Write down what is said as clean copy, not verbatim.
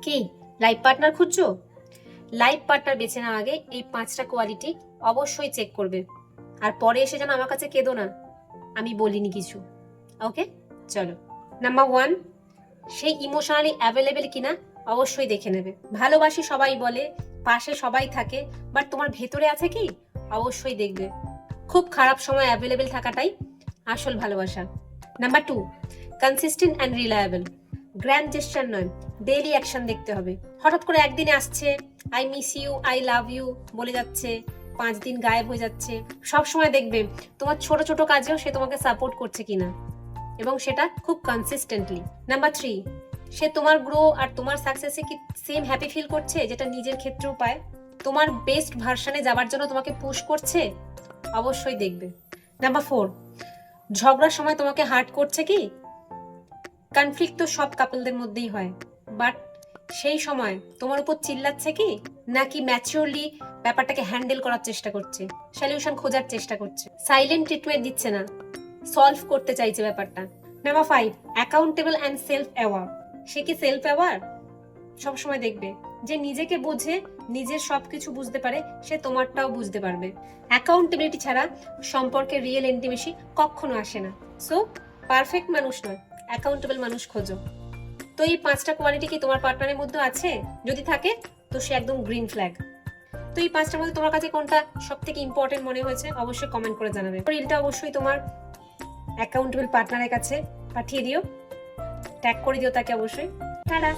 কি life partner খুঁজছো? Life partner বেছে নেওয়ার আগে এই 5টা কোয়ালিটি অবশ্যই চেক করবে, আর পরে এসে যেন আমার কাছে কেঁদো না আমি বলিনি কিছু। ওকে, চলো। নাম্বার 1, সেই ইমোশনালি অ্যাভেলেবেল কিনা অবশ্যই দেখে নেবে। ভালোবাসি সবাই বলে, পাশে সবাই থাকে, বাট তোমার ভেতরে আছে কি অবশ্যই দেখবে। খুব খারাপ সময় অ্যাভেলেবেল থাকাটাই আসল ভালোবাসা। Number 2, consistent and reliable. Grand gesture নয়, ডেইলি অ্যাকশন দেখতে হবে। হঠাৎ করে একদিনে আসছে I miss you, I love you বলে যাচ্ছে, 5 দিন গায়েব হয়ে যাচ্ছে। সব সময় দেখবে তোমার ছোট ছোট কাজেও সে তোমাকে সাপোর্ট করছে কিনা, এবং সেটা খুব কনসিস্টেন্টলি। নাম্বার 3, সে তোমার গ্রো আর তোমার সাকসেসে কি সেম হ্যাপি ফিল করছে যেটা নিজের ক্ষেত্রেও পায়। তোমার বেস্ট ভার্সনে যাবার জন্য তোমাকে পুশ করছে, অবশ্যই দেখবে। নাম্বার 4, ঝগড়ার সময় তোমাকে হার্ট করছে কি। কনফ্লিক্ট তো সব কাপলদের মধ্যেই হয়, বাট সেই সময় তোমার উপর চিল্লাচ্ছে কি, নাকি ম্যাচিওরলি ব্যাপারটাকে হ্যান্ডেল করার চেষ্টা করছে, সলিউশন খোঁজার চেষ্টা করছে। সাইলেন্ট ট্রিটমেন্ট দিচ্ছে না, সলভ করতে চাইছে ব্যাপারটা। Number 5, accountable and self aware. সে কি সেলফ অ্যাওয়ার? সবসময় দেখবে যে নিজেকে বোঝে, নিজের সবকিছু বুঝতে পারে, সে তোমারটাও বুঝতে পারবে। অ্যাকাউন্টেবিলিটি ছাড়া সম্পর্কে রিয়েল ইন্টিমেসি কখনো আসে না। সো পারফেক্ট মানুষ নয়, অ্যাকাউন্টেবল মানুষ খোঁজো। তো এই 5টা কোয়ালিটি কি তোমার পার্টনারের মধ্যে আছে? যদি থাকে তো সে একদম গ্রিন ফ্ল্যাগ। তো এই 5টার মধ্যে তোমার কাছে কোনটা সব থেকে ইম্পর্টেন্ট মনে হয়েছে অবশ্যই কমেন্ট করে জানাবে। রিলটা অবশ্যই তোমার অ্যাকাউন্টেবল পার্টনারের কাছে পাঠিয়ে দিও, ট্যাগ করে দিও তাকে অবশ্যই। টাটা।